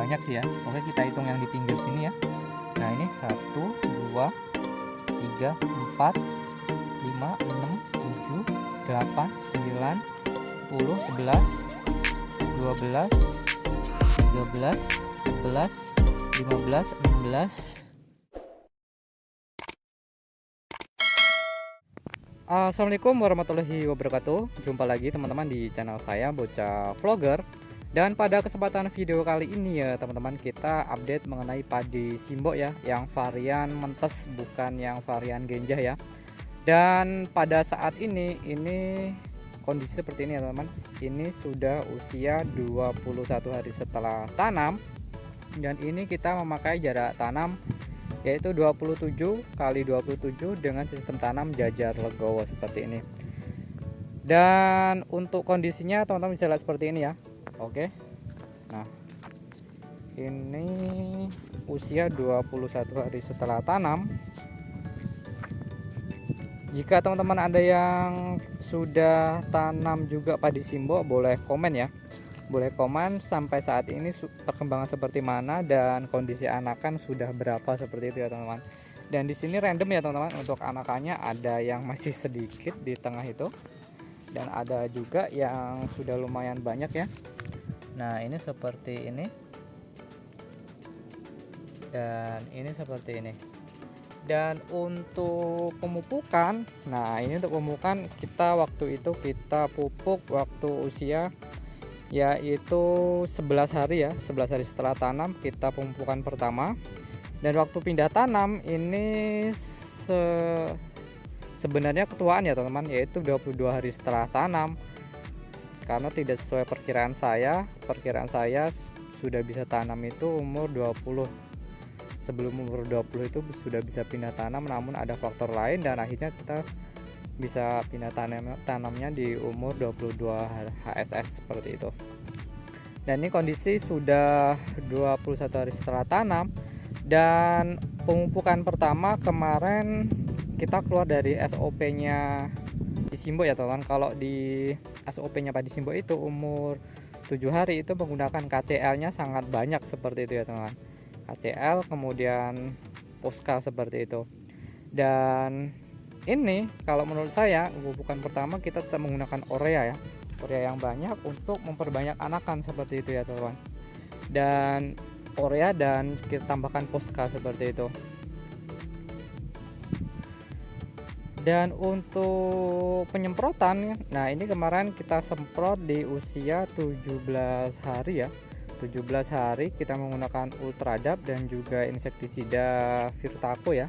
banyak sih ya. Oke, kita hitung yang di pinggir sini ya. Nah, ini 1, 2, 3, 4, 5, 6, 7, 8, 9, 10, 11, 12, 13, 14, 15, 16. Assalamualaikum warahmatullahi wabarakatuh. Jumpa lagi teman-teman di channel saya Bocah Vlogger. Dan pada kesempatan video kali ini ya teman-teman, kita update mengenai padi simbok ya, yang varian mentes, bukan yang varian genjah ya. Dan pada saat ini kondisi seperti ini ya teman-teman. Ini sudah usia 21 hari setelah tanam. Dan ini kita memakai jarak tanam yaitu 27 kali 27 dengan sistem tanam jajar legowo seperti ini. Dan untuk kondisinya teman-teman bisa lihat seperti ini ya. Oke. Nah, ini usia 21 hari setelah tanam. Jika teman-teman ada yang sudah tanam juga padi simbok, boleh komen ya. Boleh komen sampai saat ini perkembangan seperti mana dan kondisi anakan sudah berapa, seperti itu ya teman-teman. Dan di sini random ya teman-teman, untuk anakannya ada yang masih sedikit di tengah itu dan ada juga yang sudah lumayan banyak ya. Nah, ini seperti ini dan ini seperti ini. Dan untuk pemupukan, nah ini untuk pemupukan kita waktu itu kita pupuk waktu usia yaitu 11 hari ya, 11 hari setelah tanam kita pemupukan pertama. Dan waktu pindah tanam ini sebenarnya ketuaan ya teman-teman, yaitu 22 hari setelah tanam, karena tidak sesuai perkiraan saya sudah bisa tanam itu umur 20. Sebelum umur 20 itu sudah bisa pindah tanam, namun ada faktor lain dan akhirnya kita bisa pindah tanamnya di umur 22 HSS seperti itu. Dan ini kondisi sudah 21 hari setelah tanam. Dan pemupukan pertama kemarin kita keluar dari SOP-nya di simbok ya teman-teman. Kalau di SOP-nya padi simbok itu umur 7 hari itu menggunakan KCL-nya sangat banyak seperti itu ya teman-teman. KCL kemudian Posca seperti itu. Dan ini kalau menurut saya pemupukan pertama kita tetap menggunakan urea ya, urea yang banyak untuk memperbanyak anakan seperti itu ya teman-teman. Dan urea dan kita tambahkan Posca seperti itu. Dan untuk penyemprotan, nah ini kemarin kita semprot di usia 17 hari ya. 17 hari kita menggunakan Ultradap dan juga insektisida Virtaco ya,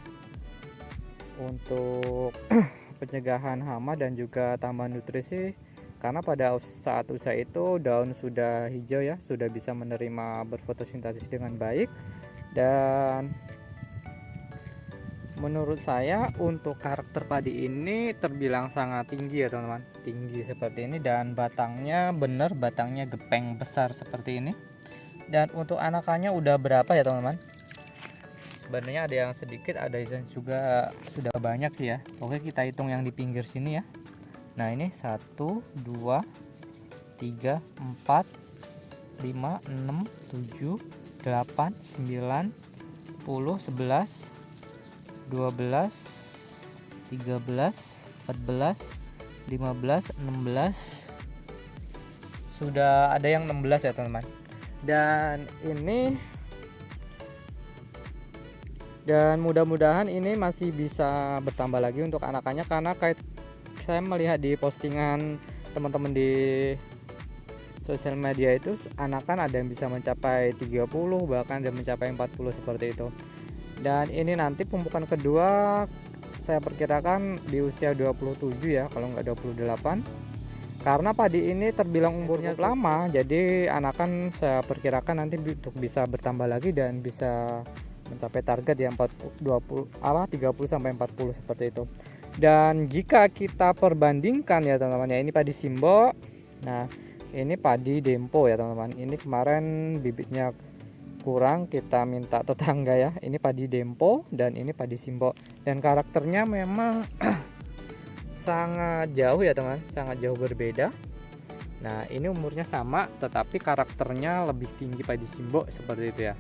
untuk pencegahan hama dan juga tambahan nutrisi, karena pada saat usia itu daun sudah hijau ya, sudah bisa menerima berfotosintesis dengan baik. Dan menurut saya untuk karakter padi ini terbilang sangat tinggi ya teman-teman, tinggi seperti ini. Dan batangnya batangnya gepeng besar seperti ini. Dan untuk anakannya udah berapa ya teman-teman, sebenarnya ada yang sedikit, ada yang juga sudah banyak sih ya. Oke, kita hitung yang di pinggir sini ya. Nah, ini 1, 2, 3, 4, 5, 6, 7, 8, 9, 10, 11, 12, 13, 14, 15, 16. Sudah ada yang 16 ya teman-teman. Dan mudah-mudahan ini masih bisa bertambah lagi untuk anakannya, karena kayak saya melihat di postingan teman-teman di sosial media itu anakan ada yang bisa mencapai 30, bahkan ada mencapai 40 seperti itu. Dan ini nanti pemupukan kedua saya perkirakan di usia 27 ya, kalau nggak 28. Karena padi ini terbilang umurnya lama, jadi anakan saya perkirakan nanti untuk bisa bertambah lagi dan bisa mencapai target yang 30 sampai 40 seperti itu. Dan jika kita perbandingkan ya teman-teman ya, ini padi simbok, nah ini padi dempo ya teman-teman. Ini kemarin bibitnya kurang, kita minta tetangga ya. Ini padi dempo dan ini padi simbok, dan karakternya memang sangat jauh ya teman, sangat jauh berbeda. Nah ini umurnya sama tetapi karakternya lebih tinggi padi simbok seperti itu ya.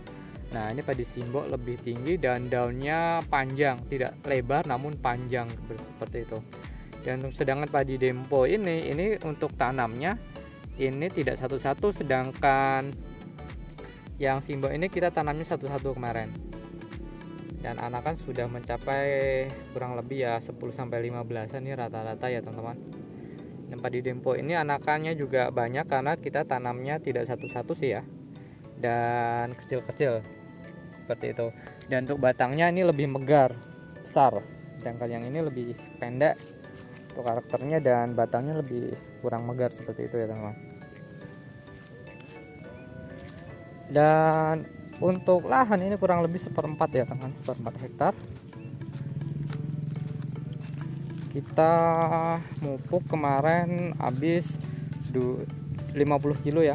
Nah ini padi simbok lebih tinggi dan daunnya panjang, tidak lebar namun panjang seperti itu. Dan sedangkan padi dempo ini untuk tanamnya ini tidak satu-satu, sedangkan yang simbok ini kita tanamnya satu-satu kemarin. Dan anakan sudah mencapai kurang lebih ya 10-15an nih rata-rata ya teman-teman. Dan padi dempo ini anakannya juga banyak karena kita tanamnya tidak satu-satu sih ya, dan kecil-kecil seperti itu. Dan untuk batangnya ini lebih megar, besar, sedangkan yang ini lebih pendek untuk karakternya dan batangnya lebih kurang megar seperti itu ya teman-teman. Dan untuk lahan ini kurang lebih 1/4 ya teman-teman, 1/4 hektar. Kita mupuk kemarin habis 50 kilo ya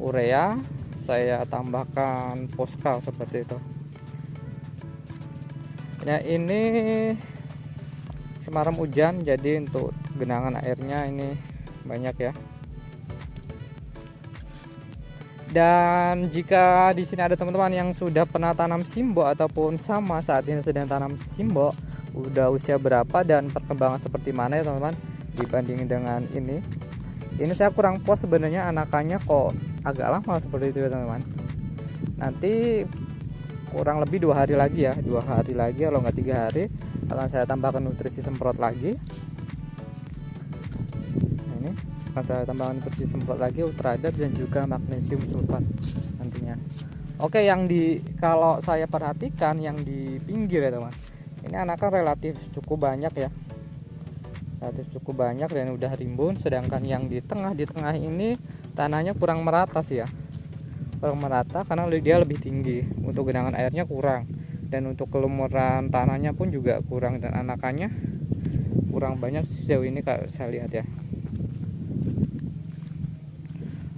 urea, saya tambahkan poskal seperti itu. Nah ini semalam hujan jadi untuk genangan airnya ini banyak ya. Dan jika di sini ada teman-teman yang sudah pernah tanam simbok ataupun sama saat ini sedang tanam simbok, udah usia berapa dan perkembangan seperti mana ya teman-teman dibanding dengan ini saya kurang puas sebenarnya, anakannya kok agak lama seperti itu ya teman-teman. Nanti kurang lebih 2 hari lagi ya, 2 hari lagi kalau nggak 3 hari akan saya tambahkan nutrisi semprot lagi. Nah, ini akan saya tambahkan nutrisi semprot lagi, ultradap dan juga magnesium sulfat nantinya. Oke, yang kalau saya perhatikan yang di pinggir ya teman, ini anakan relatif cukup banyak ya, relatif cukup banyak dan udah rimbun. Sedangkan yang di tengah ini tanahnya kurang merata sih ya, kurang merata karena dia lebih tinggi, untuk genangan airnya kurang, dan untuk kelumuran tanahnya pun juga kurang, dan anakannya kurang banyak sejauh ini kalau saya lihat ya.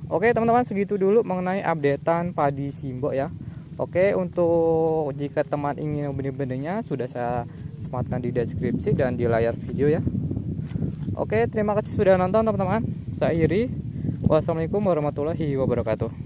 Oke teman-teman, segitu dulu mengenai updatean padi simbok ya. Oke, untuk jika teman ingin benih-benihnya sudah saya sematkan di deskripsi dan di layar video ya. Oke, terima kasih sudah nonton teman-teman. Saya Iri. Wassalamualaikum warahmatullahi wabarakatuh.